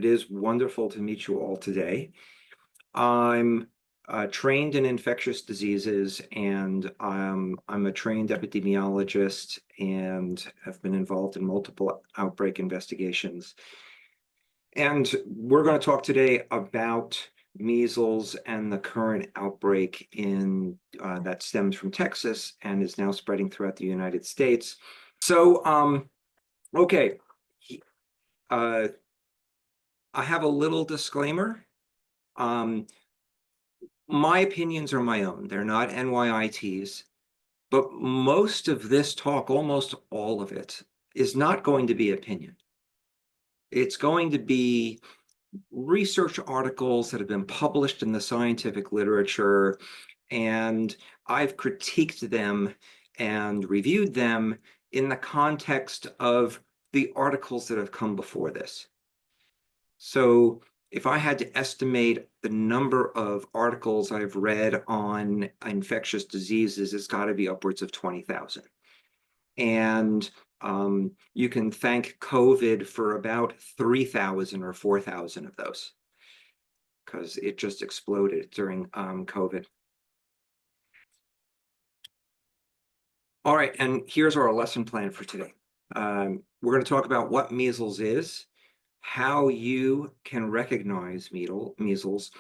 It is wonderful to meet you all today. I'm trained in infectious diseases, and I'm a trained epidemiologist and have been involved in multiple outbreak investigations. And we're going to talk today about measles and the current outbreak that stems from Texas and is now spreading throughout the United States. So, okay. Uh, I have a little disclaimer. My opinions are my own. They're not NYIT's, but most of this talk, almost all of it, is not going to be opinion. It's going to be research articles that have been published in the scientific literature, and I've critiqued them and reviewed them in the context of the articles that have come before this. So if I had to estimate the number of articles I've read on infectious diseases, it's got to be upwards of 20,000. And you can thank COVID for about 3,000 or 4,000 of those, because it just exploded during COVID. All right, and here's our lesson plan for today. We're going to talk about what measles is, how you can recognize measles,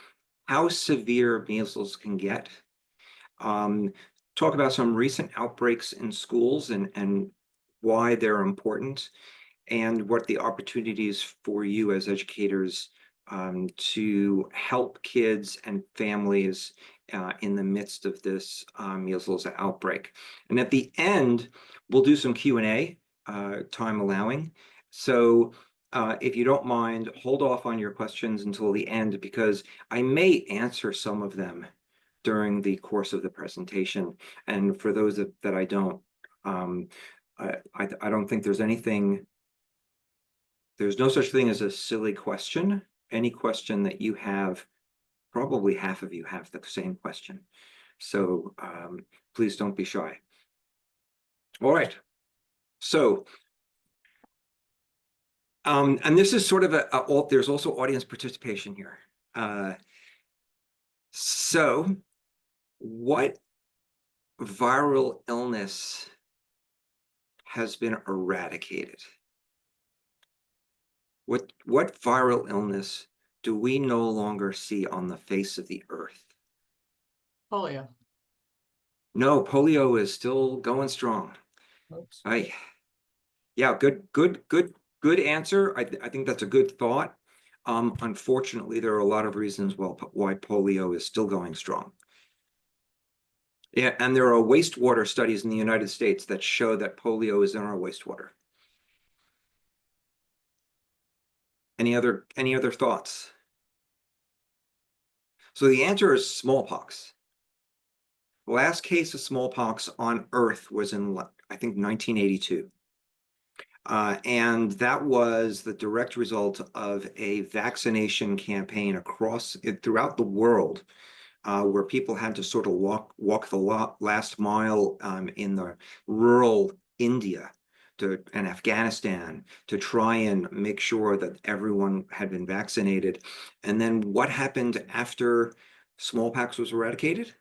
how severe measles can get, talk about some recent outbreaks in schools and why they're important, and what the opportunities for you as educators to help kids and families in the midst of this measles outbreak. And at the end, we'll do some Q&A, time allowing. So if you don't mind, hold off on your questions until the end, because I may answer some of them during the course of the presentation. And for those that I don't, I don't think there's no such thing as a silly question. Any question that you have, probably half of you have the same question. So please don't be shy. All right. So, and this is sort of there's also audience participation here. So what viral illness has been eradicated? What viral illness do we no longer see on the face of the earth? Polio. No, polio is still going strong. Oops. Yeah, good answer. I think that's a good thought. Unfortunately, there are a lot of reasons why polio is still going strong. Yeah, and there are wastewater studies in the United States that show that polio is in our wastewater. Any other thoughts? So the answer is smallpox. The last case of smallpox on Earth was in, I think, 1982. And that was the direct result of a vaccination campaign throughout the world, where people had to sort of walk the last mile in the rural India and Afghanistan to try and make sure that everyone had been vaccinated. And then what happened after smallpox was eradicated?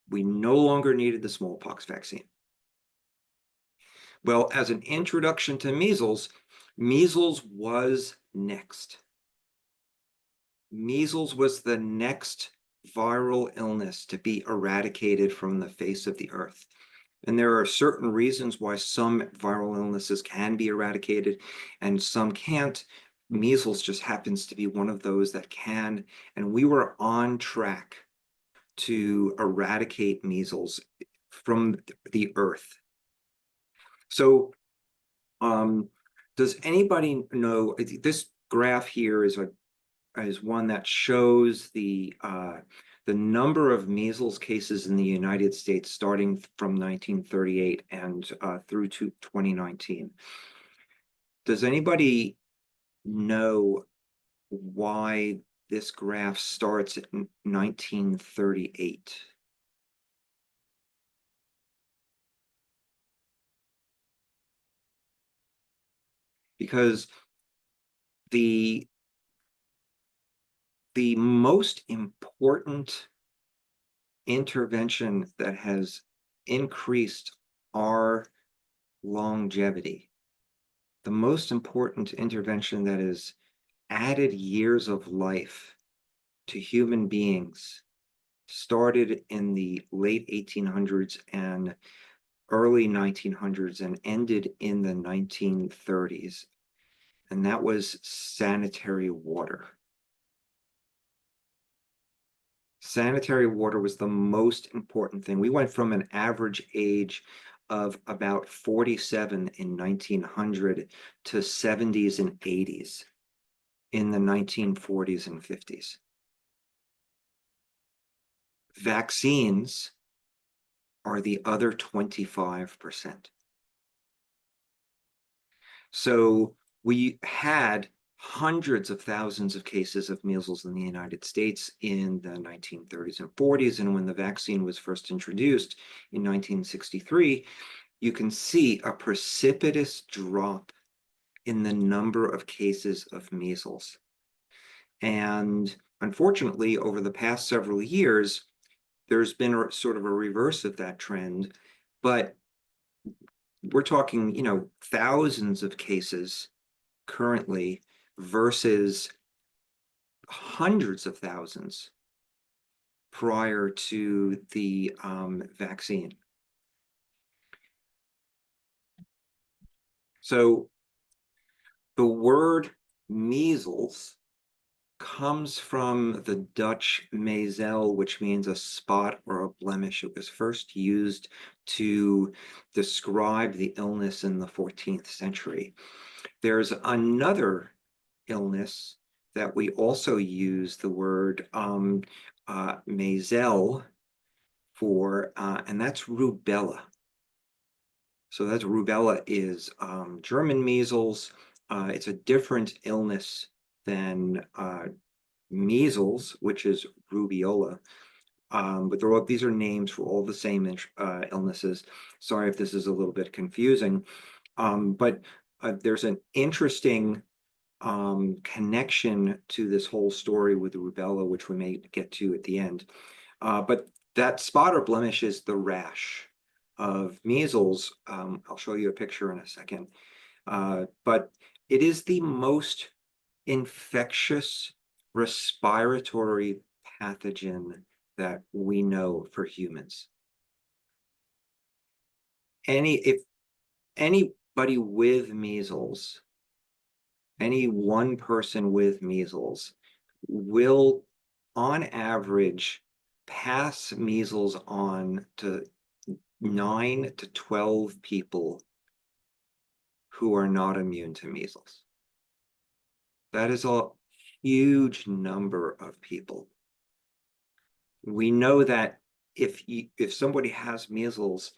We no longer needed the smallpox vaccine. Well, as an introduction to measles, measles was next. Measles was the next viral illness to be eradicated from the face of the earth. And there are certain reasons why some viral illnesses can be eradicated and some can't. Measles just happens to be one of those that can, and we were on track to eradicate measles from the earth. So does anybody know, this graph here is one that shows the number of measles cases in the United States starting from 1938 and through to 2019. Does anybody know why this graph starts at 1938? Because the The most important intervention that has increased our longevity, the most important intervention that has added years of life to human beings started in the late 1800s and early 1900s and ended in the 1930s. And that was sanitary water. Sanitary water was the most important thing. We went from an average age of about 47 in 1900 to 70s and 80s in the 1940s and 50s. Vaccines are the other 25%. So we had hundreds of thousands of cases of measles in the United States in the 1930s and 40s. And when the vaccine was first introduced in 1963, you can see a precipitous drop in the number of cases of measles. And unfortunately, over the past several years, there's been a sort of a reverse of that trend, but we're talking, thousands of cases currently versus hundreds of thousands prior to the vaccine. So the word measles comes from the Dutch Measles, which means a spot or a blemish. It was first used to describe the illness in the 14th century. There's another illness that we also use the word Measles for, and that's rubella. So that's rubella is German measles. It's a different illness than measles, which is rubeola. But these are names for all the same illnesses. Sorry if this is a little bit confusing. But there's an interesting connection to this whole story with the rubella, which we may get to at the end. But that spot or blemish is the rash of measles. I'll show you a picture in a second. But it is the most infectious respiratory pathogen that we know for humans. If anybody with measles, any one person with measles will, on average, pass measles on to 9 to 12 people who are not immune to measles. That is a huge number of people. We know that if somebody has measles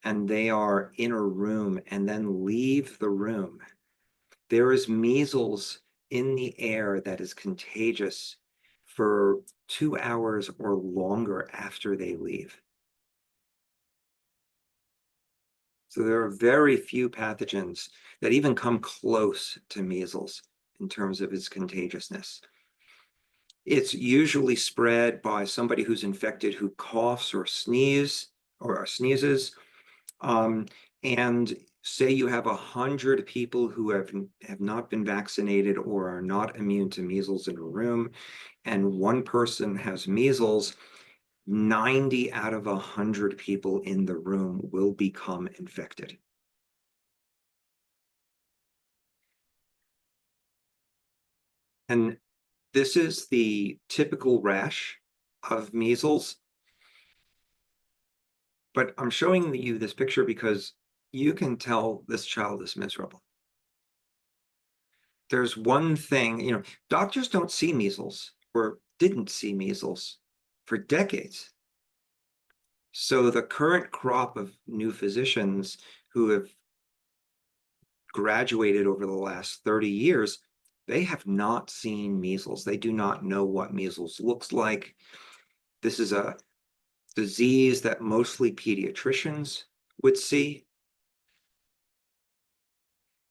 and they are in a room and then leave the room, there is measles in the air that is contagious for 2 hours or longer after they leave. So there are very few pathogens that even come close to measles in terms of its contagiousness. It's usually spread by somebody who's infected who coughs or sneezes. And say you have 100 people who have not been vaccinated or are not immune to measles in a room, and one person has measles, 90 out of 100 people in the room will become infected. And this is the typical rash of measles. But I'm showing you this picture because you can tell this child is miserable. There's one thing, doctors don't see measles or didn't see measles for decades. So the current crop of new physicians who have graduated over the last 30 years, they have not seen measles. They do not know what measles looks like. This is a disease that mostly pediatricians would see.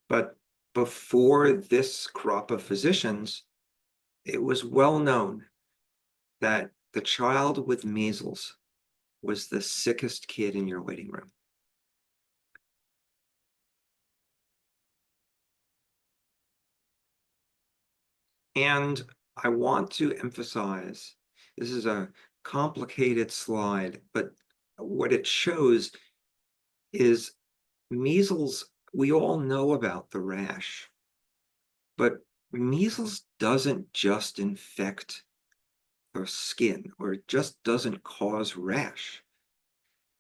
But before this crop of physicians, it was well known that the child with measles was the sickest kid in your waiting room. And I want to emphasize, this is a complicated slide, but what it shows is measles, we all know about the rash, but measles doesn't just infect the skin, or it just doesn't cause rash.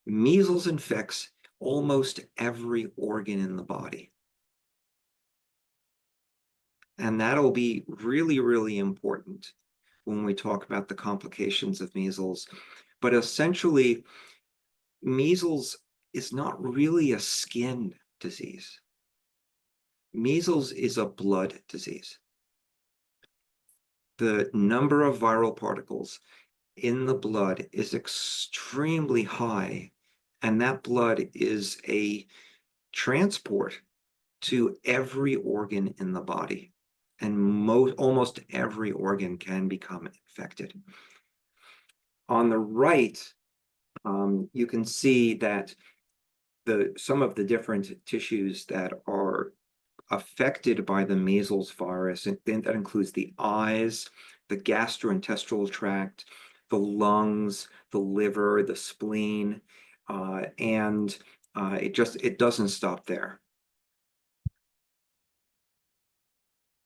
Measles infects almost every organ in the body. And that'll be really, really important when we talk about the complications of measles. But essentially, measles is not really a skin disease. Measles is a blood disease. The number of viral particles in the blood is extremely high, and that blood is a transport to every organ in the body, and almost every organ can become infected. On the right, you can see that some of the different tissues that are affected by the measles virus, and that includes the eyes, the gastrointestinal tract, the lungs, the liver, the spleen, and it doesn't stop there.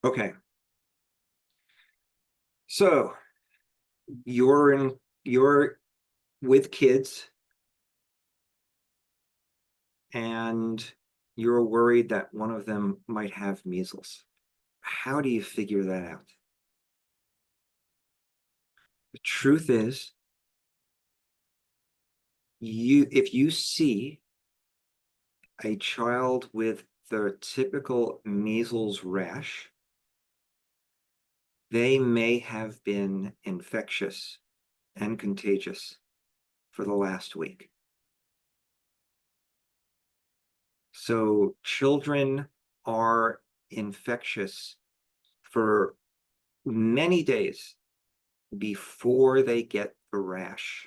Okay, so you're with kids and you're worried that one of them might have measles. How do you figure that out? The truth is, if you see a child with the typical measles rash, they may have been infectious and contagious for the last week. So children are infectious for many days before they get the rash.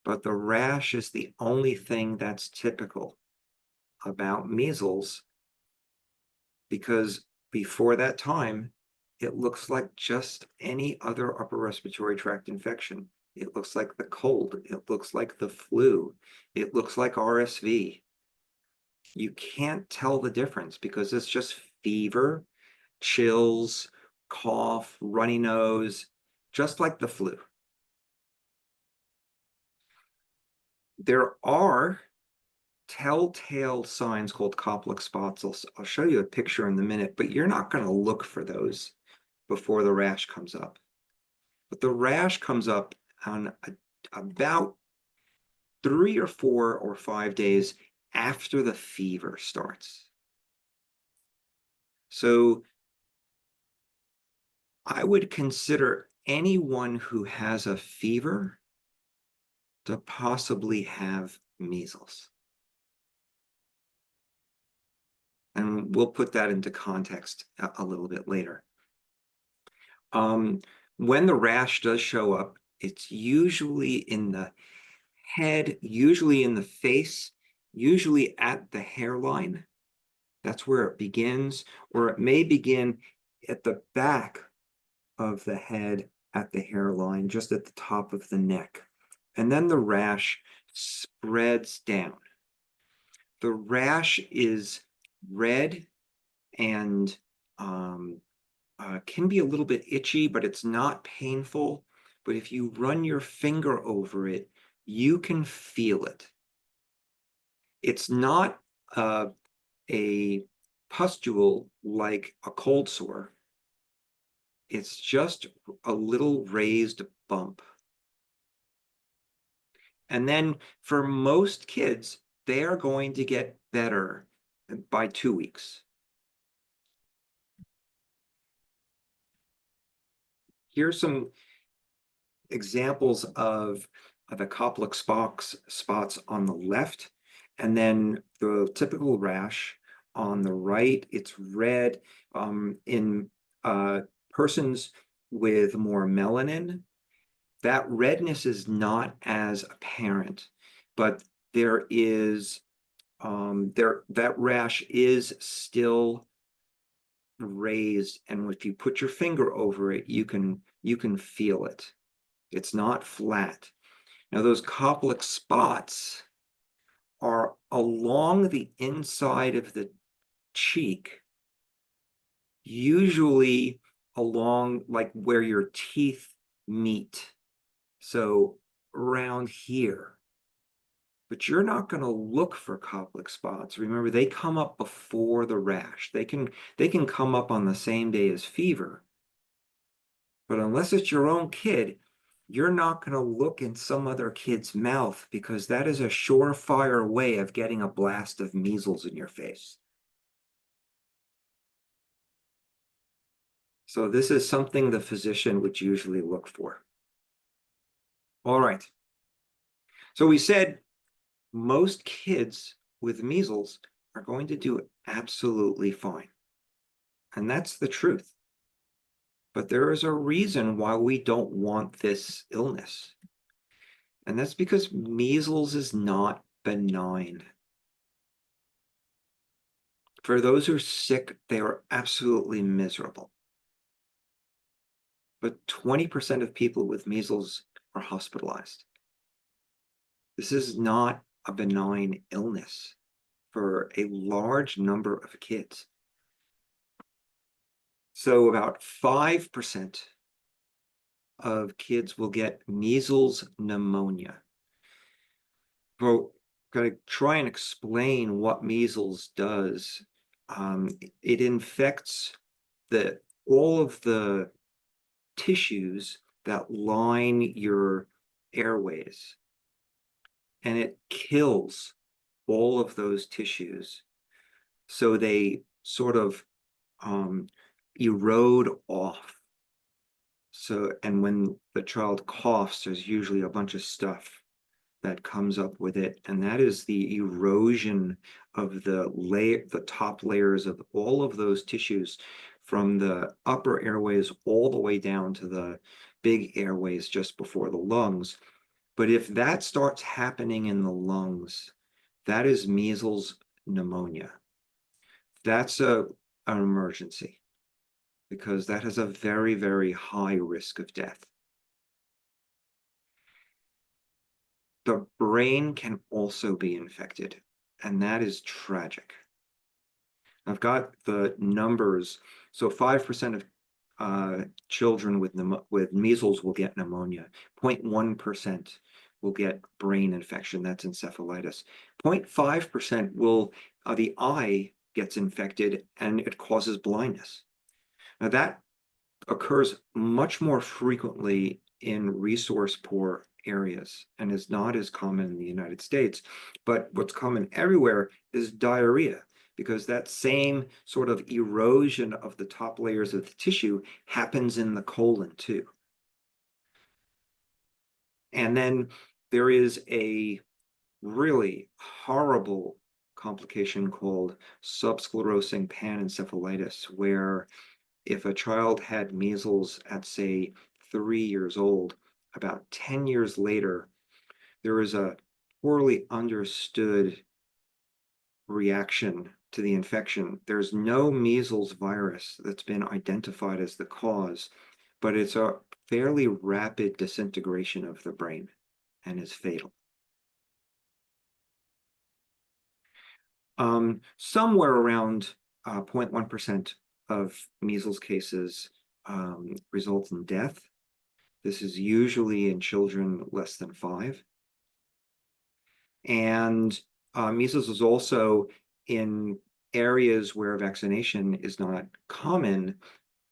But the rash is the only thing that's typical about measles, because before that time, it looks like just any other upper respiratory tract infection. It looks like the cold. It looks like the flu. It looks like RSV. You can't tell the difference because it's just fever, chills, cough, runny nose, just like the flu. There are telltale signs called Koplik spots. I'll show you a picture in a minute, but you're not going to look for those before the rash comes up. But the rash comes up on about 3 or 4 or 5 days after the fever starts. So I would consider anyone who has a fever to possibly have measles. And we'll put that into context a little bit later. When the rash does show up, it's usually in the head, usually in the face, usually at the hairline. That's where it begins, or it may begin at the back of the head at the hairline, just at the top of the neck. And then the rash spreads down. The rash is red and can be a little bit itchy, but it's not painful. But if you run your finger over it, you can feel it. It's not a pustule like a cold sore. It's just a little raised bump. And then for most kids, they are going to get better by 2 weeks. Here's some examples of the Koplik spots on the left, and then the typical rash on the right. It's red. In persons with more melanin, that redness is not as apparent, but there is that rash is still raised, and if you put your finger over it, you can feel it. It's not flat. Now those Koplik spots are along the inside of the cheek, usually along like where your teeth meet. So around here. But you're not going to look for Koplik spots. Remember, they come up before the rash. They can come up on the same day as fever. But unless it's your own kid, you're not going to look in some other kid's mouth because that is a surefire way of getting a blast of measles in your face. So this is something the physician would usually look for. All right. So we said most kids with measles are going to do absolutely fine. And that's the truth. But there is a reason why we don't want this illness. And that's because measles is not benign. For those who are sick, they are absolutely miserable. But 20% of people with measles are hospitalized. This is not a benign illness for a large number of kids. So about 5% of kids will get measles pneumonia. We're going to try and explain what measles does. It infects all of the tissues that line your airways, and it kills all of those tissues. So they sort of erode off. So, and when the child coughs, there's usually a bunch of stuff that comes up with it, and that is the erosion of the top layers of all of those tissues from the upper airways all the way down to the big airways just before the lungs. But if that starts happening in the lungs, that is measles pneumonia. That's an emergency because that has a very, very high risk of death. The brain can also be infected, and that is tragic. I've got the numbers. So 5% of children with measles will get pneumonia. 0.1% will get brain infection. That's encephalitis. 0.5% will the eye gets infected and it causes blindness. Now that occurs much more frequently in resource poor areas and is not as common in the United States. But what's common everywhere is diarrhea, because that same sort of erosion of the top layers of the tissue happens in the colon too. And then there is a really horrible complication called subsclerosing panencephalitis, where if a child had measles at, say, 3 years old, about 10 years later, there is a poorly understood reaction to the infection. There's no measles virus that's been identified as the cause, but it's a fairly rapid disintegration of the brain and is fatal. Somewhere around 0.1% of measles cases result in death. This is usually in children less than 5. And measles is also, in areas where vaccination is not common,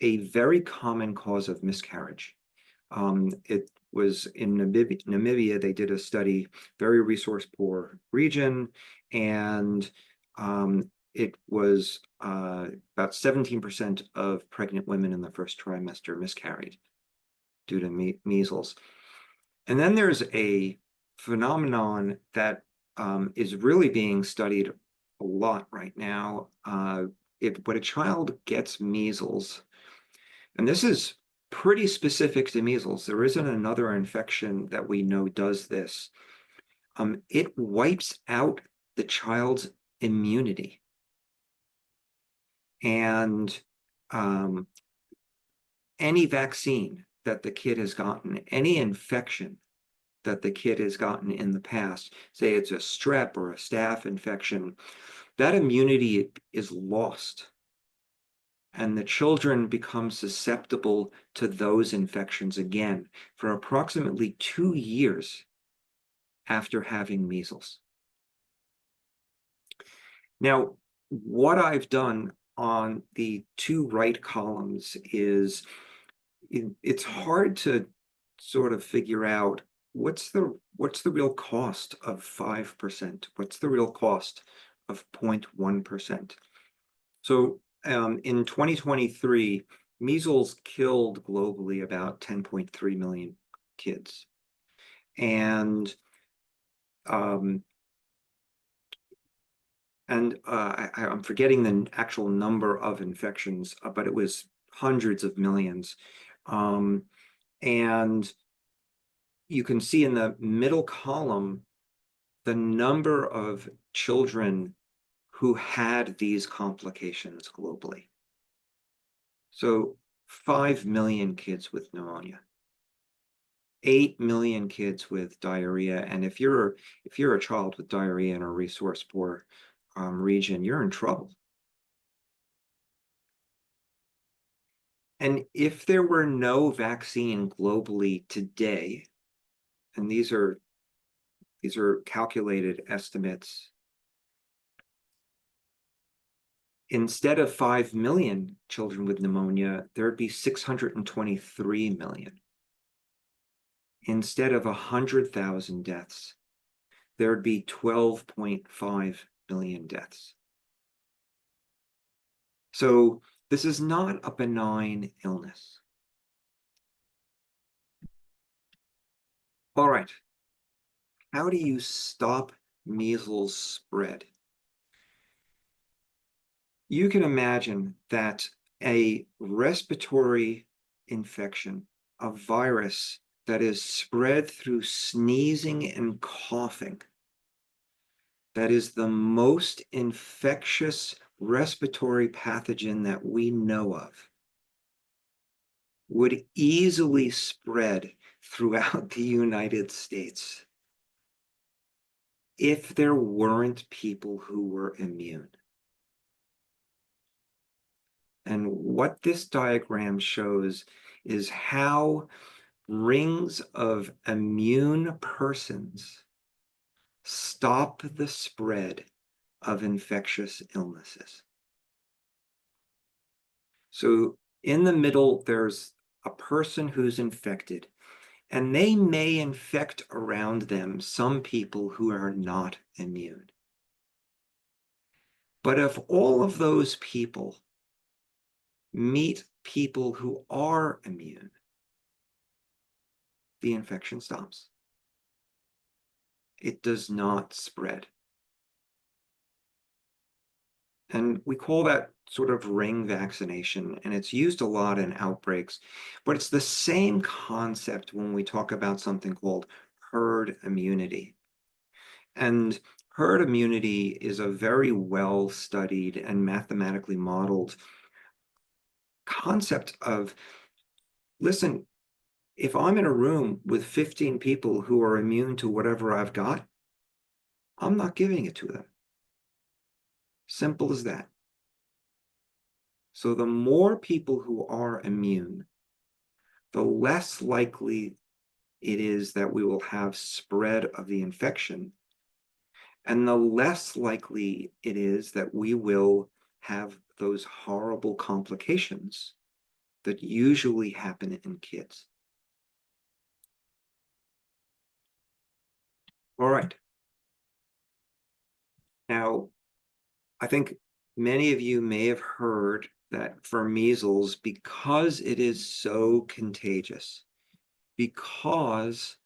a very common cause of miscarriage. It was in Namibia, they did a study, very resource poor region, and it was about 17% of pregnant women in the first trimester miscarried due to measles. And then there's a phenomenon that is really being studied a lot right now. When a child gets measles, and this is pretty specific to measles. There isn't another infection that we know does this. It wipes out the child's immunity. And any vaccine that the kid has gotten, any infection that the kid has gotten in the past, say it's a strep or a staph infection, that immunity is lost. And the children become susceptible to those infections again for approximately 2 years after having measles. Now, what I've done on the two right columns is it's hard to sort of figure out what's the real cost of 5%? What's the real cost of 0.1%? So in 2023, measles killed globally about 10.3 million kids. And I'm forgetting the actual number of infections, but it was hundreds of millions. And you can see in the middle column the number of children who had these complications globally. So 5 million kids with pneumonia, 8 million kids with diarrhea. And if you're a child with diarrhea in a resource poor region, you're in trouble. And if there were no vaccine globally today, and these are calculated estimates, instead of 5 million children with pneumonia, there'd be 623 million. Instead of 100,000 deaths, there'd be 12.5 million deaths. So this is not a benign illness. All right. How do you stop measles spread? You can imagine that a respiratory infection, a virus that is spread through sneezing and coughing, that is the most infectious respiratory pathogen that we know of, would easily spread throughout the United States if there weren't people who were immune. And what this diagram shows is how rings of immune persons stop the spread of infectious illnesses. So in the middle, there's a person who's infected, and they may infect around them some people who are not immune. But if all of those people meet people who are immune, the infection stops. It does not spread. And we call that sort of ring vaccination, and it's used a lot in outbreaks, but it's the same concept when we talk about something called herd immunity. And herd immunity is a very well studied and mathematically modeled concept of, listen, if I'm in a room with 15 people who are immune to whatever I've got, I'm not giving it to them. Simple as that. So the more people who are immune, the less likely it is that we will have spread of the infection, and the less likely it is that we will have those horrible complications that usually happen in kids. All right. Now, I think many of you may have heard that for measles, because it is so contagious, because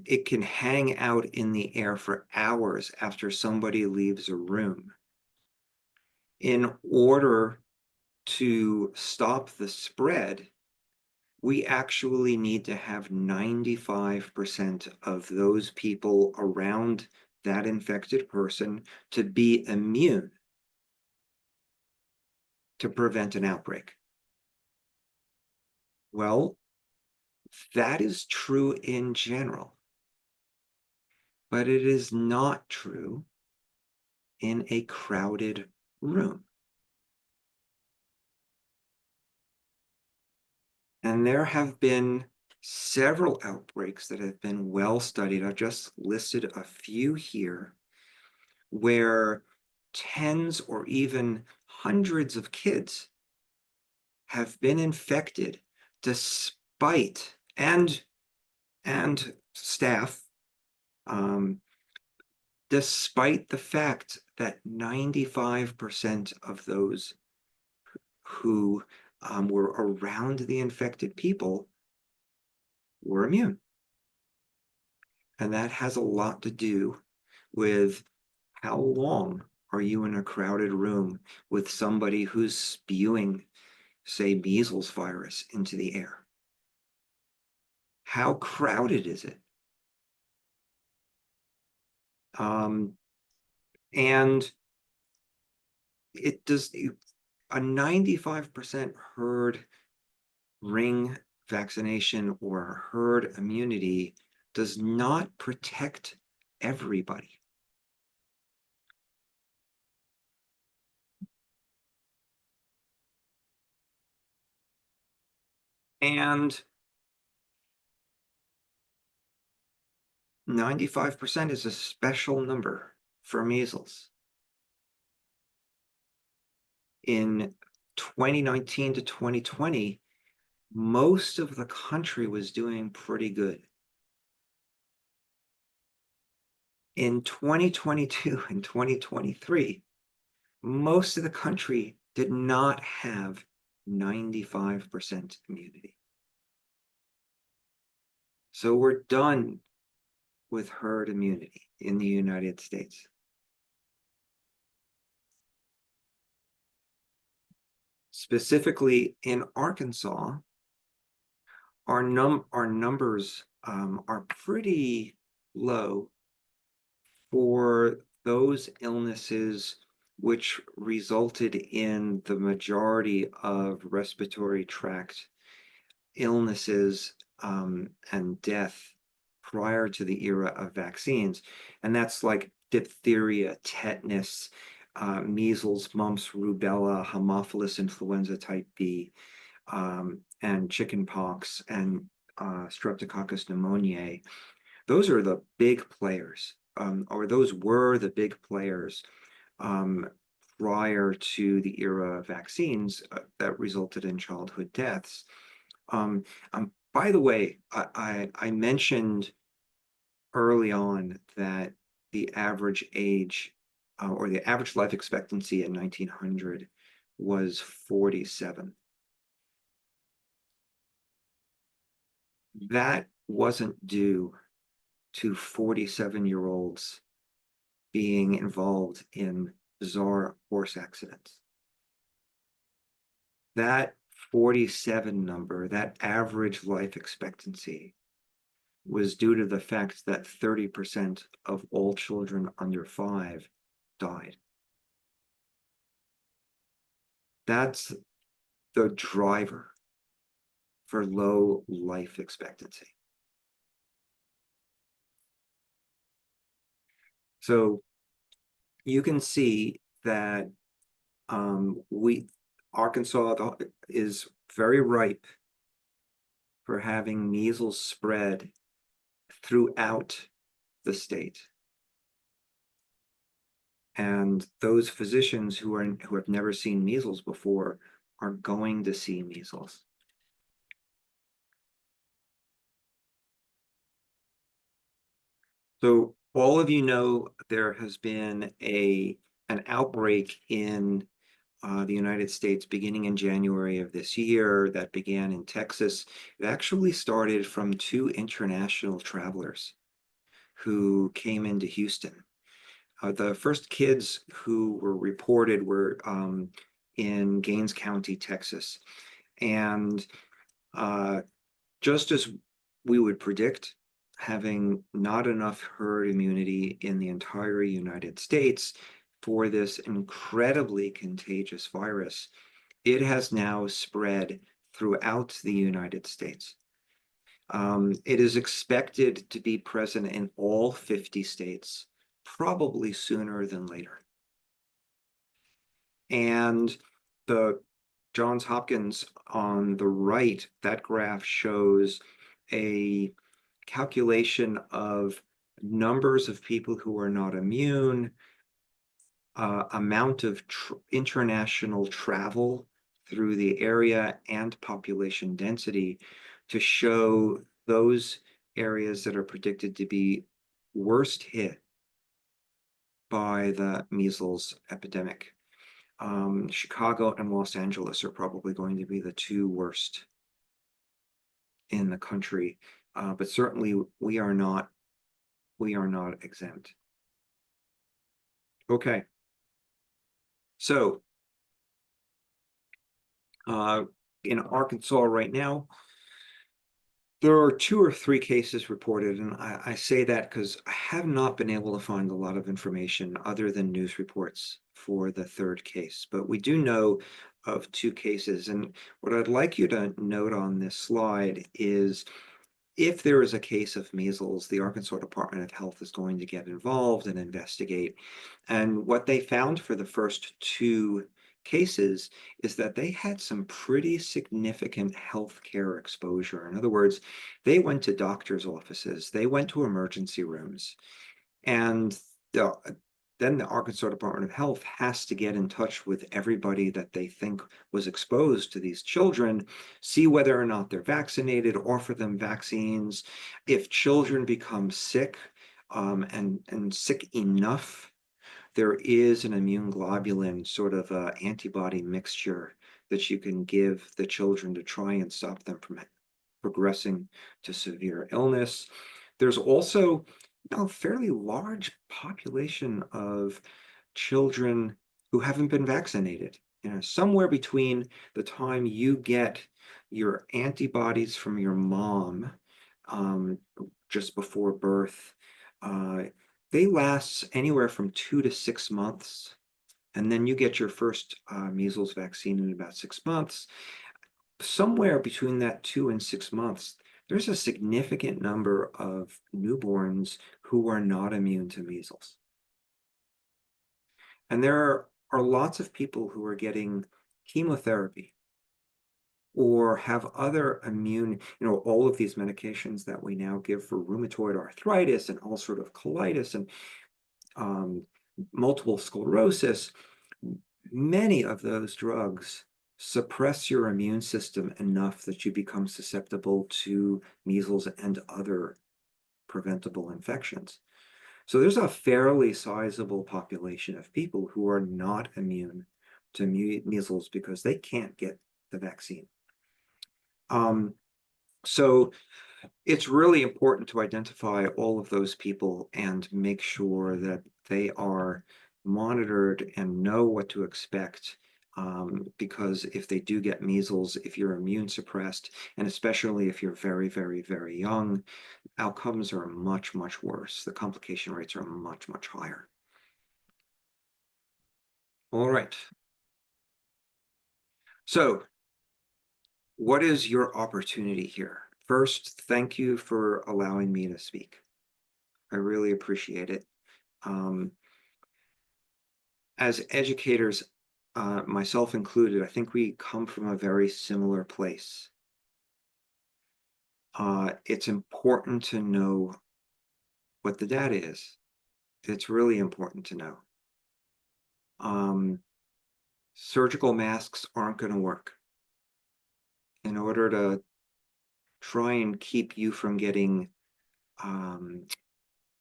it can hang out in the air for hours after somebody leaves a room, in order to stop the spread, we actually need to have 95% of those people around that infected person to be immune to prevent an outbreak. Well, that is true in general, but it is not true in a crowded room. And there have been several outbreaks that have been well studied. I've just listed a few here where tens or even hundreds of kids have been infected despite and staff despite the fact that 95% of those who were around the infected people were immune. And that has a lot to do with how long are you in a crowded room with somebody who's spewing, say, measles virus into the air? How crowded is it? And it does a 95% herd ring vaccination or herd immunity does not protect everybody. And 95% is a special number for measles. In 2019 to 2020, most of the country was doing pretty good. In 2022 and 2023, most of the country did not have 95% immunity. So we're done with herd immunity in the United States. Specifically in Arkansas, our numbers are pretty low for those illnesses which resulted in the majority of respiratory tract illnesses and death prior to the era of vaccines. And that's like diphtheria, tetanus, measles, mumps, rubella, Haemophilus influenza type B, and chickenpox and Streptococcus pneumoniae. Those are the big players, or those were the big players prior to the era of vaccines that resulted in childhood deaths. By the way, I mentioned early on that the average age or the average life expectancy in 1900 was 47. That wasn't due to 47-year-olds being involved in bizarre horse accidents. That 47 number, that average life expectancy, was due to the fact that 30% of all children under 5 died. That's the driver for low life expectancy. So you can see that Arkansas is very ripe for having measles spread throughout the state. And those physicians who have never seen measles before are going to see measles. So all of you know there has been an outbreak in the United States beginning in January of this year that began in Texas. It actually started from 2 international travelers who came into Houston. The first kids who were reported were in Gaines County, Texas. And just as we would predict, having not enough herd immunity in the entire United States for this incredibly contagious virus, it has now spread throughout the United States. It is expected to be present in all 50 states, probably sooner than later. And the Johns Hopkins on the right, that graph shows a calculation of numbers of people who are not immune, amount of international travel through the area, and population density to show those areas that are predicted to be worst hit by the measles epidemic. Chicago and Los Angeles are probably going to be the two worst in the country, but certainly we are not exempt. Okay, so in Arkansas right now, there are 2 or 3 cases reported, and I say that because I have not been able to find a lot of information other than news reports for the 3rd case, but we do know of 2 cases. And what I'd like you to note on this slide is if there is a case of measles, the Arkansas Department of Health is going to get involved and investigate. And what they found for the first 2 cases is that they had some pretty significant healthcare exposure. In other words, they went to doctors' offices, they went to emergency rooms, and then the Arkansas Department of Health has to get in touch with everybody that they think was exposed to these children, see whether or not they're vaccinated, offer them vaccines. If children become sick, and sick enough, there is an immune globulin sort of antibody mixture that you can give the children to try and stop them from progressing to severe illness. There's also a fairly large population of children who haven't been vaccinated. Somewhere between the time you get your antibodies from your mom just before birth, they last anywhere from 2 to 6 months. And then you get your first measles vaccine in about 6 months. Somewhere between that 2 and 6 months, there's a significant number of newborns who are not immune to measles. And there are lots of people who are getting chemotherapy or have other immune, all of these medications that we now give for rheumatoid arthritis and ulcerative colitis and multiple sclerosis. Many of those drugs suppress your immune system enough that you become susceptible to measles and other preventable infections. So there's a fairly sizable population of people who are not immune to measles because they can't get the vaccine. So it's really important to identify all of those people and make sure that they are monitored and know what to expect. Because if they do get measles, if you're immune suppressed, and especially if you're very, very, very young, outcomes are much, much worse. The complication rates are much, much higher. All right. So what is your opportunity here? First, thank you for allowing me to speak. I really appreciate it. As educators, myself included, I think we come from a very similar place. It's important to know what the data is. It's really important to know. Surgical masks aren't going to work. In order to try and keep you from getting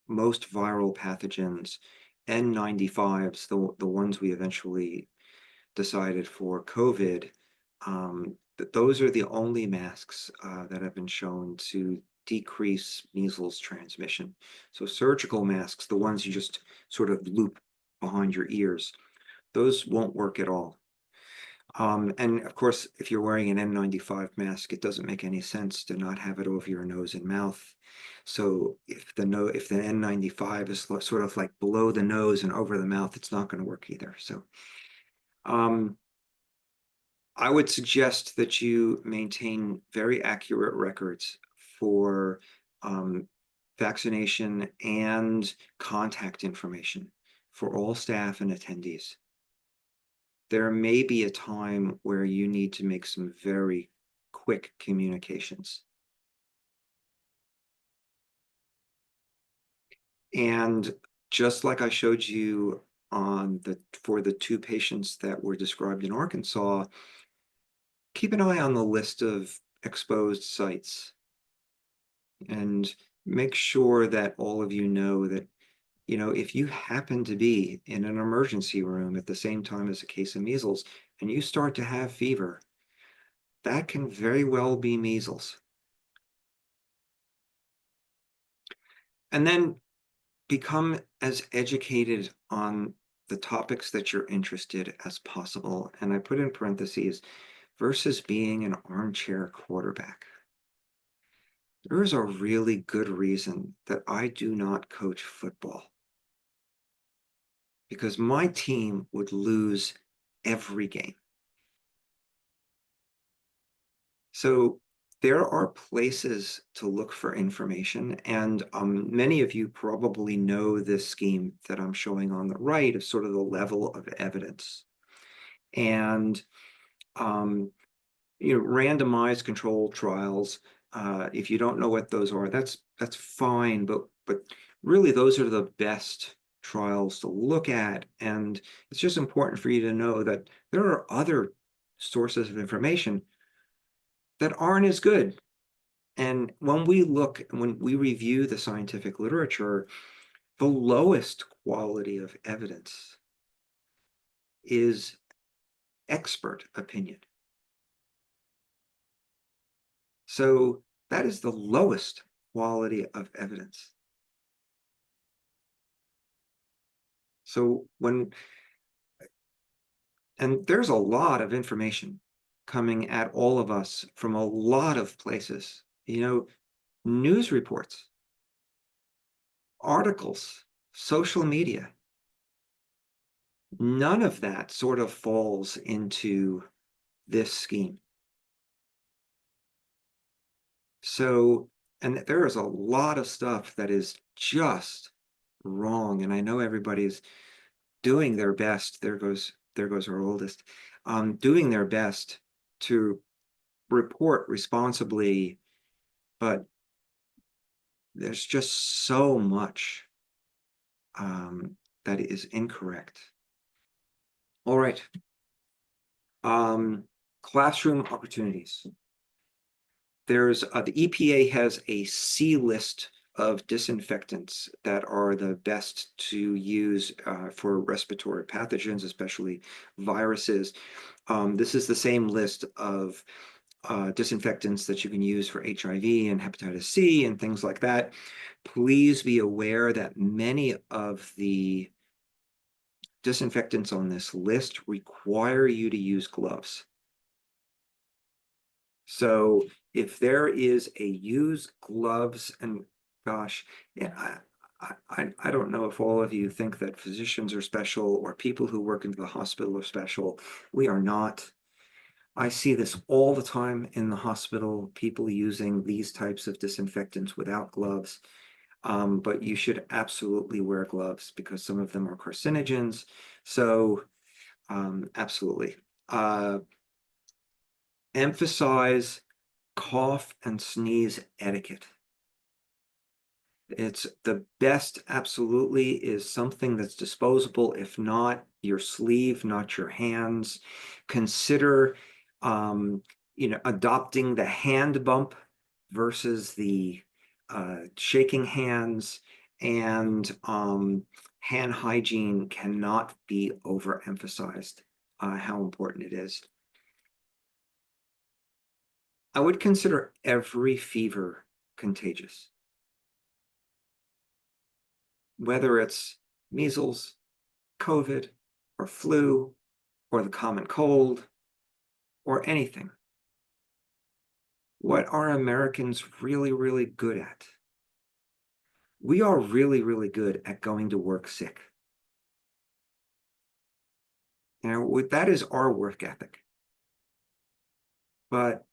most viral pathogens, N95s, the ones we eventually decided for COVID, those are the only masks that have been shown to decrease measles transmission. So surgical masks, the ones you just sort of loop behind your ears, those won't work at all. And of course, if you're wearing an N95 mask, it doesn't make any sense to not have it over your nose and mouth. So if the N95 is sort of like below the nose and over the mouth, it's not going to work either. So um, I would suggest that you maintain very accurate records for vaccination and contact information for all staff and attendees. There may be a time where you need to make some very quick communications. And just like I showed you for the two patients that were described in Arkansas, keep an eye on the list of exposed sites and make sure that all of you know that, if you happen to be in an emergency room at the same time as a case of measles and you start to have fever, that can very well be measles. And then become as educated on the topics that you're interested as possible. And I put in parentheses, versus being an armchair quarterback. There is a really good reason that I do not coach football, because my team would lose every game. So there are places to look for information, and many of you probably know this scheme that I'm showing on the right of sort of the level of evidence. And randomized controlled trials, if you don't know what those are, that's fine, but really those are the best trials to look at. And it's just important for you to know that there are other sources of information that aren't as good. And when we review the scientific literature, the lowest quality of evidence is expert opinion. So that is the lowest quality of evidence. So and there's a lot of information coming at all of us from a lot of places, news reports, articles, social media. None of that sort of falls into this scheme. So, and there is a lot of stuff that is just wrong. And I know everybody's doing their best. There goes our oldest, doing their best to report responsibly, but there's just so much that is incorrect. All right. Classroom opportunities. There's the EPA has a C list of disinfectants that are the best to use for respiratory pathogens, especially viruses. This is the same list of disinfectants that you can use for HIV and hepatitis C and things like that. Please be aware that many of the disinfectants on this list require you to use gloves. So if there is a use gloves, and gosh, yeah, I don't know if all of you think that physicians are special or people who work in the hospital are special. We are not. I see this all the time in the hospital, people using these types of disinfectants without gloves. But you should absolutely wear gloves because some of them are carcinogens. So absolutely. Emphasize cough and sneeze etiquette. It's the best, absolutely, is something that's disposable. If not, your sleeve, not your hands. Consider, adopting the hand bump versus the shaking hands. And hand hygiene cannot be overemphasized, how important it is. I would consider every fever contagious, whether it's measles, COVID, or flu, or the common cold. or anything, what are Americans really, really good at? We are really, really good at going to work sick. That is our work ethic. But,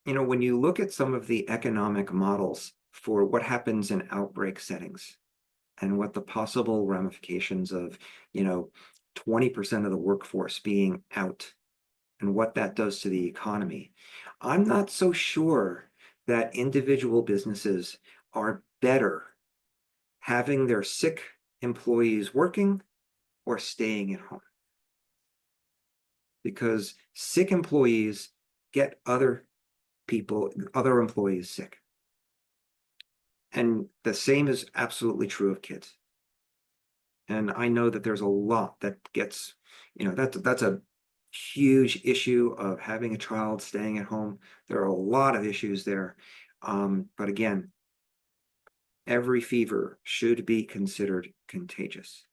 when you look at some of the economic models for what happens in outbreak settings and what the possible ramifications of, 20% of the workforce being out and what that does to the economy, I'm not so sure that individual businesses are better having their sick employees working or staying at home. Because sick employees get other employees sick. And the same is absolutely true of kids. And I know that there's a lot that gets, that's a huge issue of having a child staying at home. There are a lot of issues there. But again, every fever should be considered contagious.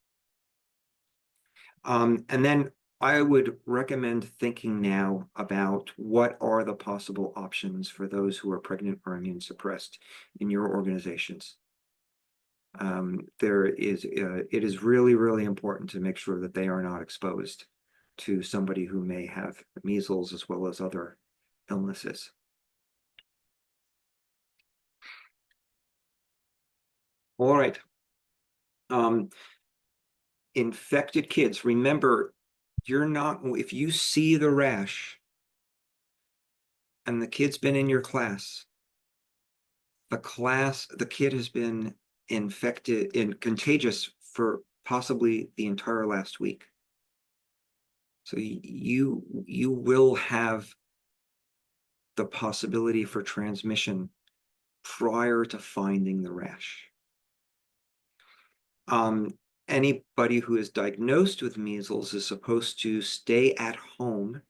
And then I would recommend thinking now about what are the possible options for those who are pregnant or immune suppressed in your organizations. It is really, really important to make sure that they are not exposed to somebody who may have measles as well as other illnesses. All right. Infected kids, remember, if you see the rash and the kid's been in your class, the kid has been infected and contagious for possibly the entire last week. So you will have the possibility for transmission prior to finding the rash. Anybody who is diagnosed with measles is supposed to stay at home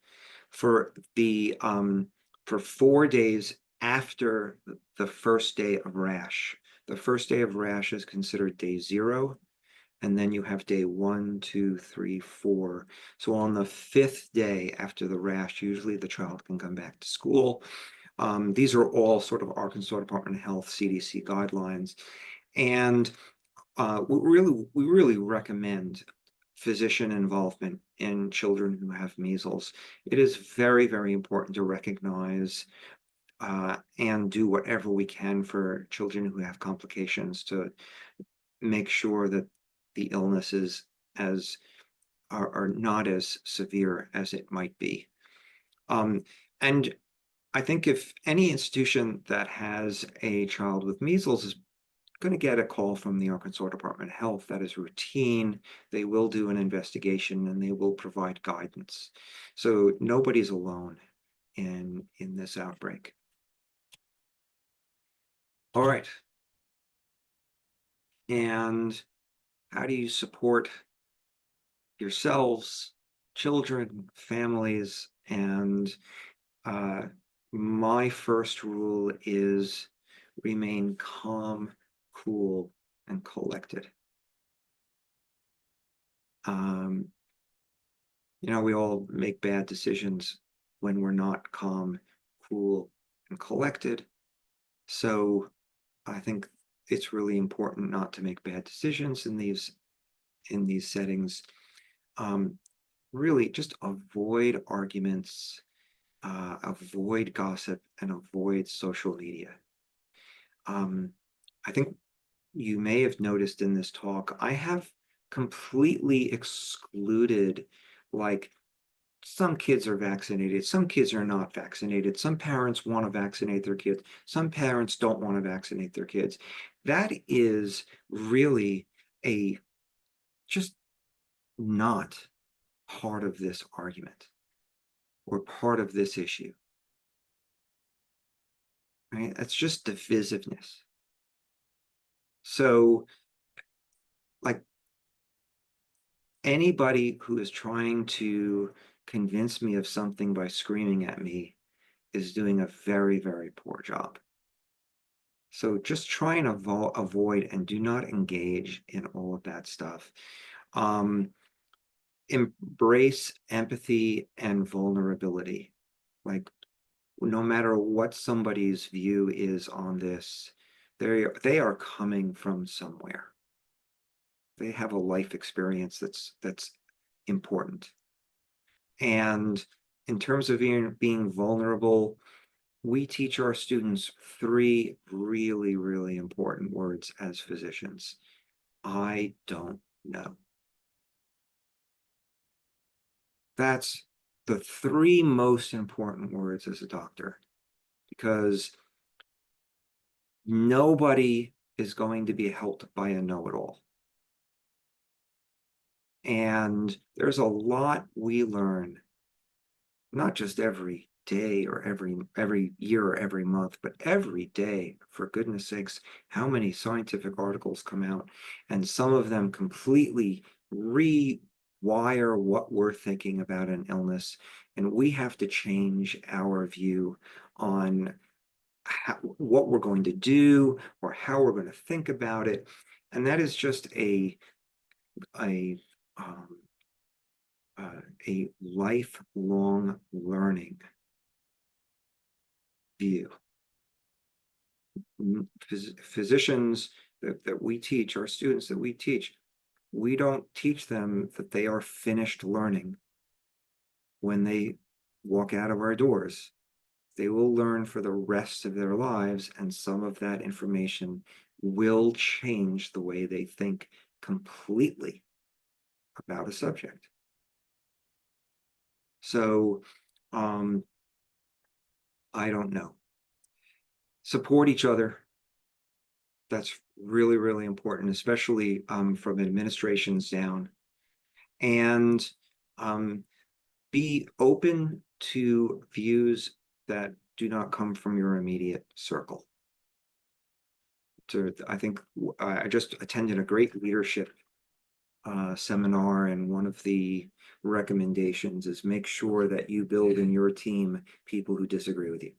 for 4 days after the first day of rash. The first day of rash is considered day 0, and then you have day 1, 2, 3, 4. So on the 5th day after the rash, usually the child can come back to school. These are all sort of Arkansas Department of Health, CDC guidelines. And we really recommend physician involvement in children who have measles. It is very, very important to recognize and do whatever we can for children who have complications to make sure that the illnesses are not as severe as it might be. And I think if any institution that has a child with measles is going to get a call from the Arkansas Department of Health, that is routine. They will do an investigation and they will provide guidance. So nobody's alone in this outbreak. All right. And how do you support yourselves, children, families? And my first rule is remain calm, cool, and collected. We all make bad decisions when we're not calm, cool, and collected. So I think it's really important not to make bad decisions in these settings. Really just avoid arguments, avoid gossip, and avoid social media. I think you may have noticed in this talk, I have completely excluded, like, some kids are vaccinated, some kids are not vaccinated, some parents want to vaccinate their kids, some parents don't want to vaccinate their kids. That is really just not part of this argument or part of this issue, right? That's just divisiveness. So, like, anybody who is trying to convince me of something by screaming at me is doing a very, very poor job. So just try and avoid and do not engage in all of that stuff. Embrace empathy and vulnerability. Like, no matter what somebody's view is on this, they are coming from somewhere. They have a life experience that's important. And in terms of being vulnerable, we teach our students three really, really important words as physicians. I don't know. That's the three most important words as a doctor, because nobody is going to be helped by a know-it-all. And there's a lot we learn, not just every day or every year or every month, but every day. For goodness sakes, how many scientific articles come out, and some of them completely rewire what we're thinking about an illness, and we have to change our view on what we're going to do or how we're going to think about it. And that is just a um, a lifelong learning view. Physicians that we teach, our students that we teach, we don't teach them that they are finished learning when they walk out of our doors. They will learn for the rest of their lives, and some of that information will change the way they think completely about a subject. So, I don't know. Support each other. That's really, really important, especially from administrations down. And be open to views that do not come from your immediate circle. I think I just attended a great leadership seminar, and one of the recommendations is make sure that you build in your team people who disagree with you.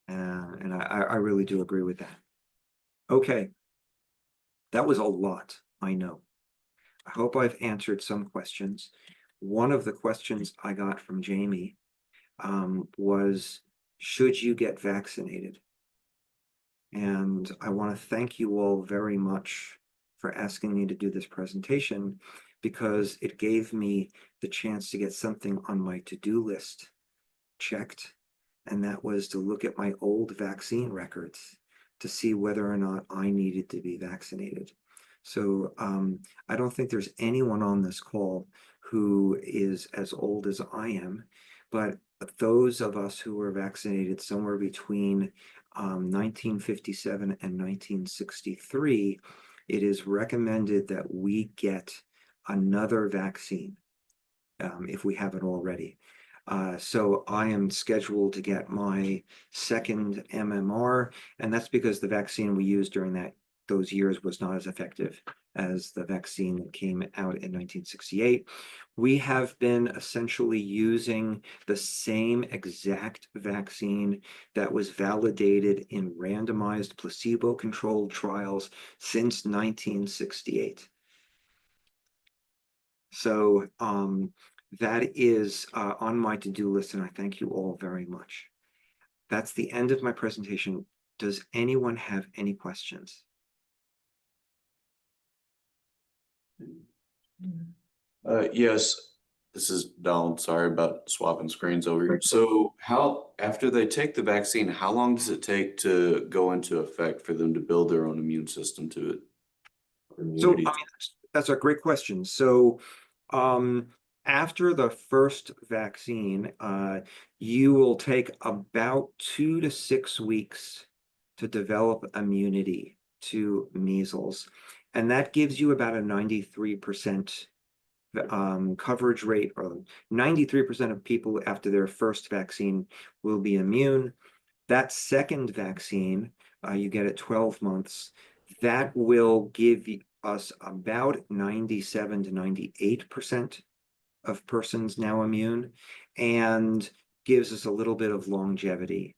And I really do agree with that. Okay, that was a lot, I know. I hope I've answered some questions. One of the questions I got from Jamie was, should you get vaccinated? And I want to thank you all very much for asking me to do this presentation, because it gave me the chance to get something on my to-do list checked, and that was to look at my old vaccine records to see whether or not I needed to be vaccinated. So I don't think there's anyone on this call who is as old as I am, but those of us who were vaccinated somewhere between 1957 and 1963, it is recommended that we get another vaccine if we haven't already. So I am scheduled to get my second MMR, and that's because the vaccine we used during those years was not as effective as the vaccine that came out in 1968. We have been essentially using the same exact vaccine that was validated in randomized placebo-controlled trials since 1968. So that is on my to-do list, and I thank you all very much. That's the end of my presentation. Does anyone have any questions? Yes, this is Donald. Sorry about swapping screens over here. So after they take the vaccine, how long does it take to go into effect for them to build their own immune system to it? So, I mean, that's a great question. So, after the first vaccine, you will take about 2 to 6 weeks to develop immunity to measles. And that gives you about a 93% coverage rate, or 93% of people after their first vaccine will be immune. That second vaccine, you get at 12 months, that will give us about 97 to 98% of persons now immune, and gives us a little bit of longevity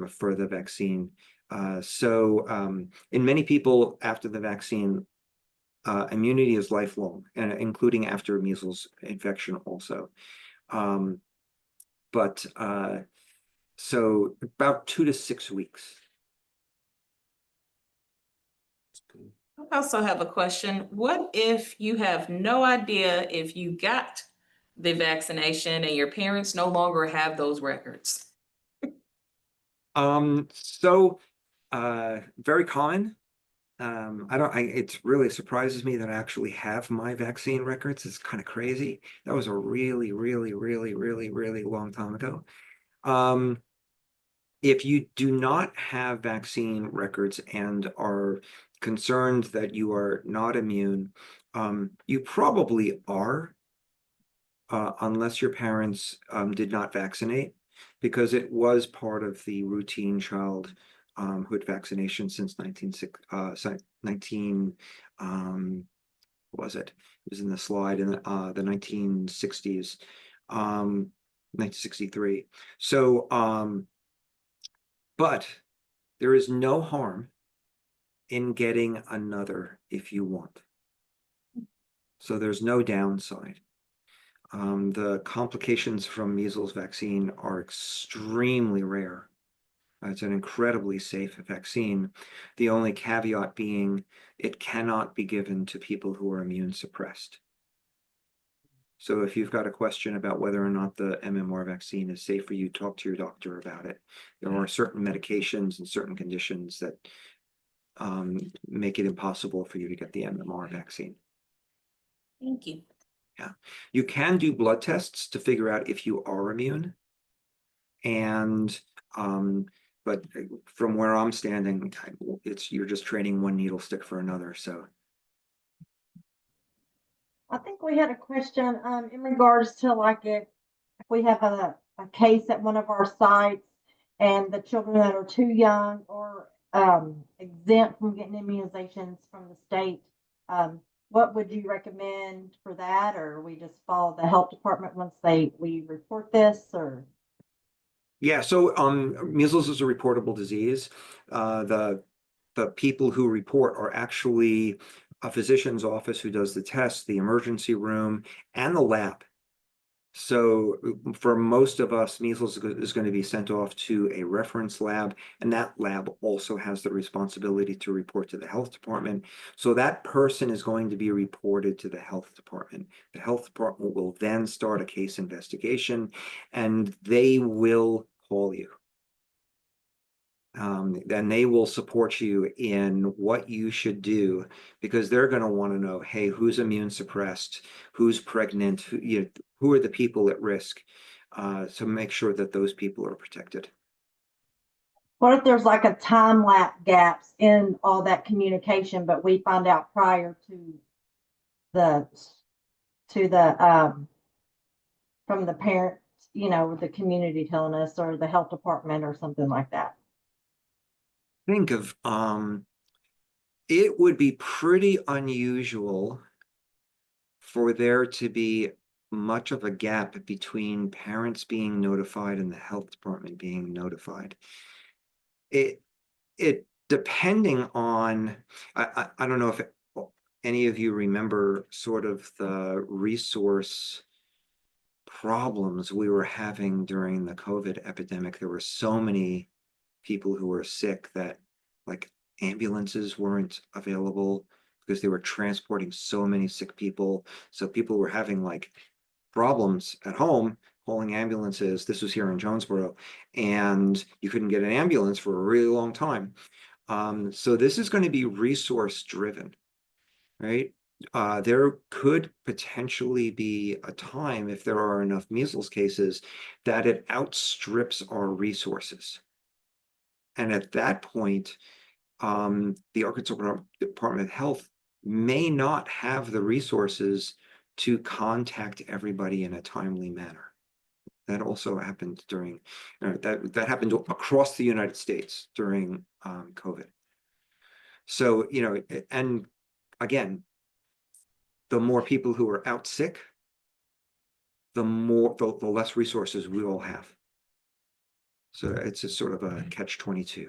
for the vaccine. So in many people after the vaccine, immunity is lifelong, and including after measles infection also. But so about 2 to 6 weeks. I also have a question. What if you have no idea if you got the vaccination and your parents no longer have those records? So very common. It really surprises me that I actually have my vaccine records. It's kind of crazy. That was a really, really, really, really, really long time ago. If you do not have vaccine records and are concerned that you are not immune, you probably are, unless your parents did not vaccinate, because it was part of the routine childhood vaccination since 19, what was it? It was in the slide in the 1960s, 1963. So, but there is no harm in getting another if you want. So there's no downside. The complications from measles vaccine are extremely rare. It's an incredibly safe vaccine. The only caveat being it cannot be given to people who are immune suppressed. So if you've got a question about whether or not the MMR vaccine is safe for you, talk to your doctor about it. There are certain medications and certain conditions that make it impossible for you to get the MMR vaccine. Thank you. Yeah, you can do blood tests to figure out if you are immune. And but from where I'm standing, you're just trading one needle stick for another. So I think we had a question in regards to like if we have a case at one of our sites and the children that are too young or exempt from getting immunizations from the state, what would you recommend for that? Or we just follow the health department once we report this, or? yeah, so measles is a reportable disease. The people who report are actually a physician's office who does the test, the emergency room, and the lab. So for most of us, measles is going to be sent off to a reference lab, and that lab also has the responsibility to report to the health department. So that person is going to be reported to the health department. The health department will then start a case investigation, and they will call you. Then they will support you in what you should do, because they're going to want to know, hey, who's immune suppressed, who's pregnant, who are the people at risk, to make sure that those people are protected. What if there's like a time lapse gaps in all that communication, but we find out prior to the from the parents, the community telling us, or the health department or something like that? Think of it would be pretty unusual for there to be much of a gap between parents being notified and the health department being notified. It depending on, I don't know if any of you remember sort of the resource problems we were having during the COVID epidemic. There were so many people who were sick that like ambulances weren't available because they were transporting so many sick people. So people were having like problems at home calling ambulances. This was here in Jonesboro, and you couldn't get an ambulance for a really long time. So this is going to be resource driven, right? There could potentially be a time, if there are enough measles cases, that it outstrips our resources. And at that point, the Arkansas Department of Health may not have the resources to contact everybody in a timely manner. That also happened during, that happened across the United States during COVID. So, and again, the more people who are out sick, the less resources we all have. So it's a sort of a catch-22.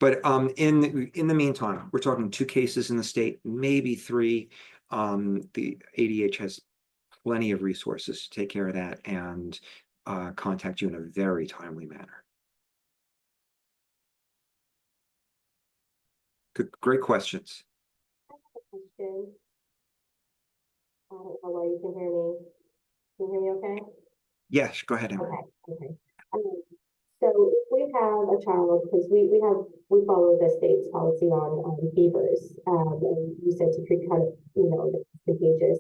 But in the meantime, we're talking 2 cases in the state, maybe 3. The ADH has plenty of resources to take care of that and contact you in a very timely manner. Great questions. Question. I don't know why you can hear me. Can you hear me okay? Yes, go ahead, Emma. Okay. So if we have a child, because we follow the state's policy on fevers, and you said to treat kind of, the contagious.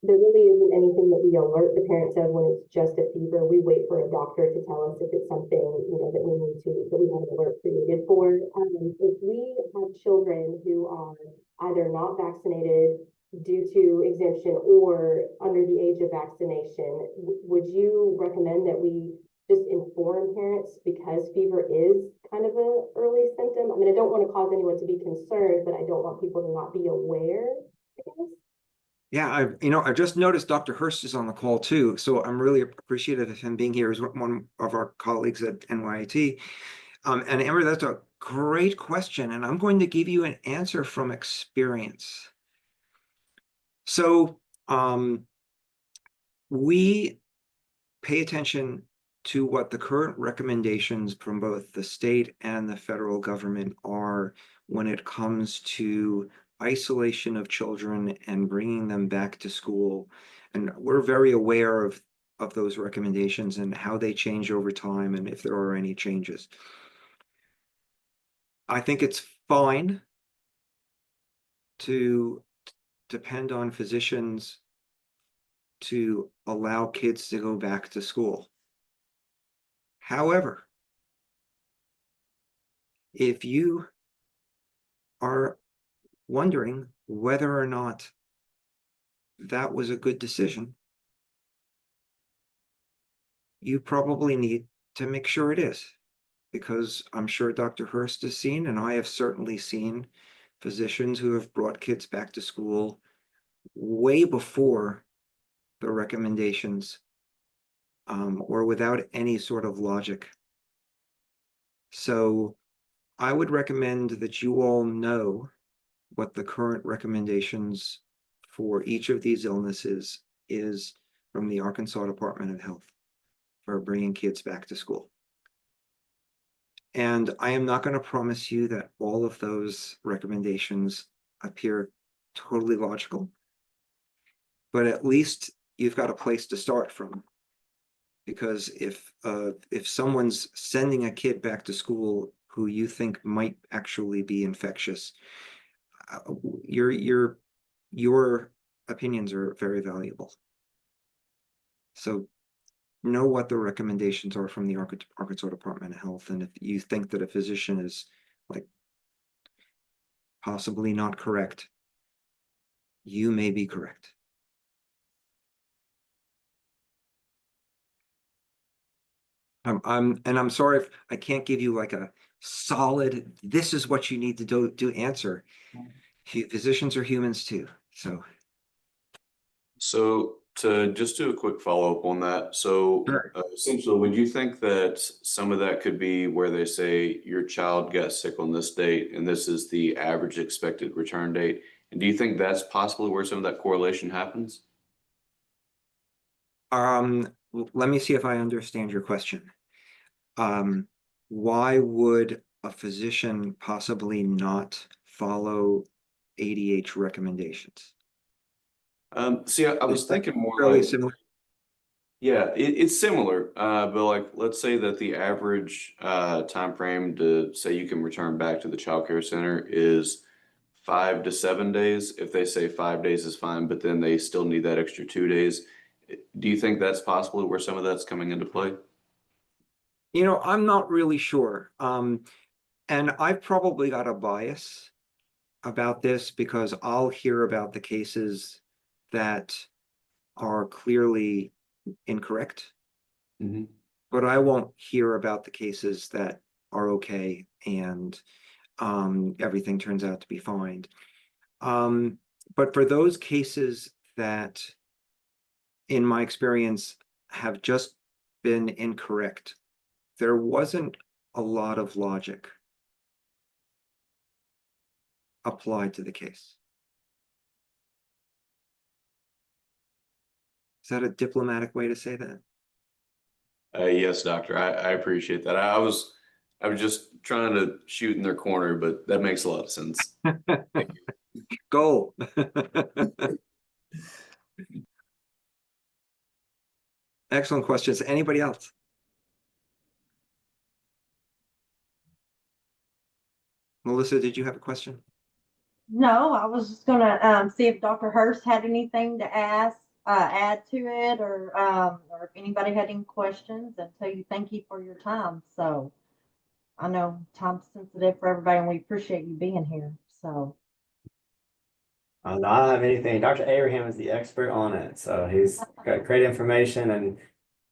There really isn't anything that we alert the parents of when it's just a fever. We wait for a doctor to tell us if it's something, that we have an alert created for. If we have children who are either not vaccinated due to exemption or under the age of vaccination, would you recommend that we just inform parents because fever is kind of an early symptom? I mean, I don't want to cause anyone to be concerned, but I don't want people to not be aware, I guess. Yeah, I just noticed Dr. Hurst is on the call too, so I'm really appreciative of him being here as one of our colleagues at NYIT. And Amber, that's a great question, and I'm going to give you an answer from experience. So, we pay attention to what the current recommendations from both the state and the federal government are when it comes to isolation of children and bringing them back to school. And we're very aware of those recommendations and how they change over time and if there are any changes. I think it's fine to depend on physicians to allow kids to go back to school. However, if you are wondering whether or not that was a good decision, you probably need to make sure it is, because I'm sure Dr. Hurst has seen, and I have certainly seen, physicians who have brought kids back to school way before the recommendations, or without any sort of logic. So I would recommend that you all know what the current recommendations for each of these illnesses is from the Arkansas Department of Health for bringing kids back to school. And I am not going to promise you that all of those recommendations appear totally logical, but at least you've got a place to start from. Because if someone's sending a kid back to school who you think might actually be infectious, your opinions are very valuable. So know what the recommendations are from the Arkansas Department of Health, and if you think that a physician is like possibly not correct, you may be correct. I'm sorry if I can't give you like a solid, this is what you need to do answer. Physicians are humans too, so. So to just do a quick follow-up on that. So Sure. essentially, would you think that some of that could be where they say your child got sick on this date and this is the average expected return date? And do you think that's possibly where some of that correlation happens? Let me see if I understand your question. Why would a physician possibly not follow ADH recommendations? See, I was thinking more Fairly like, similar. yeah, it's similar. But like, let's say that the average time frame to say you can return back to the child care center is 5 to 7 days. If they say 5 days is fine, but then they still need that extra 2 days. Do you think that's possibly where some of that's coming into play? I'm not really sure. And I've probably got a bias about this because I'll hear about the cases that are clearly incorrect, Mm-hmm. but I won't hear about the cases that are okay and everything turns out to be fine. But for those cases that, in my experience, have just been incorrect, there wasn't a lot of logic applied to the case. Is that a diplomatic way to say that? Yes, doctor, I appreciate that. I was just trying to shoot in their corner, but that makes a lot of sense. Goal. Excellent questions. Anybody else? Melissa, did you have a question? No, I was just gonna see if Dr. Hurst had anything to add to it, or if anybody had any questions, and tell you thank you for your time. So I know time's sensitive for everybody, and we appreciate you being here. So No, I don't have anything. Dr. Abraham is the expert on it, so he's got great information, and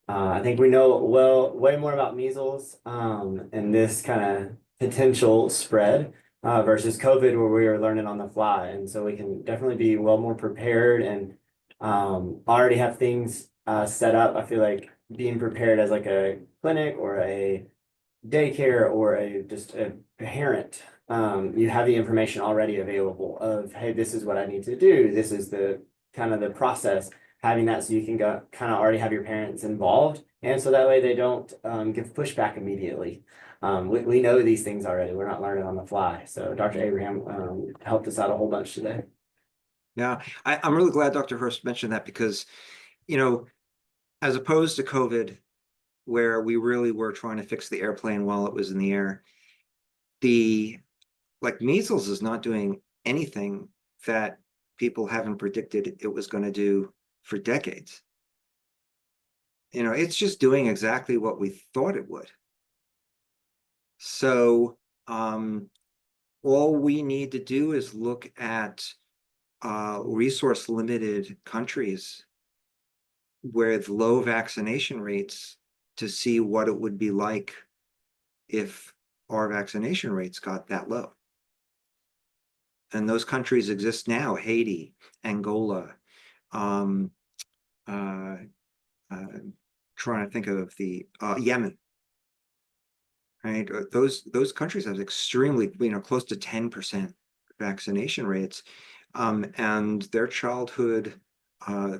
I think we know way more about measles and this kind of potential spread versus COVID, where we are learning on the fly, and so we can definitely be well more prepared and already have things set up. I feel like being prepared as like a clinic or a daycare or just a parent, you have the information already available of, hey, this is what I need to do. This is the kind of the process. Having that so you can go kind of already have your parents involved, and so that way they don't give pushback immediately. We know these things already. We're not learning on the fly. So Dr. Abraham helped us out a whole bunch today. Yeah, I'm really glad Dr. Hurst mentioned that, because, you know, as opposed to COVID, where we really were trying to fix the airplane while it was in the air, like measles is not doing anything that people haven't predicted it was going to do for decades. You know, it's just doing exactly what we thought it would. So all we need to do is look at resource limited countries with low vaccination rates to see what it would be like if our vaccination rates got that low. And those countries exist now: Haiti, Angola, trying to think of the Yemen, right? Those countries have extremely, close to 10% vaccination rates, and their childhood,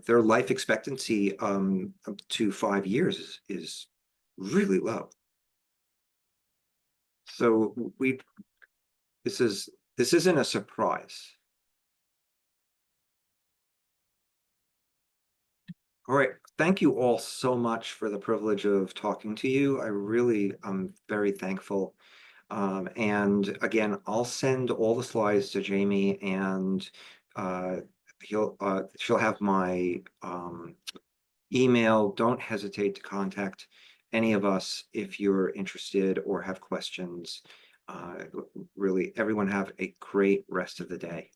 their life expectancy up to 5 years is really low. So this isn't a surprise. All right, thank you all so much for the privilege of talking to you. I really am very thankful. And again, I'll send all the slides to Jamie, and she'll have my email. Don't hesitate to contact any of us if you're interested or have questions. Really, everyone have a great rest of the day.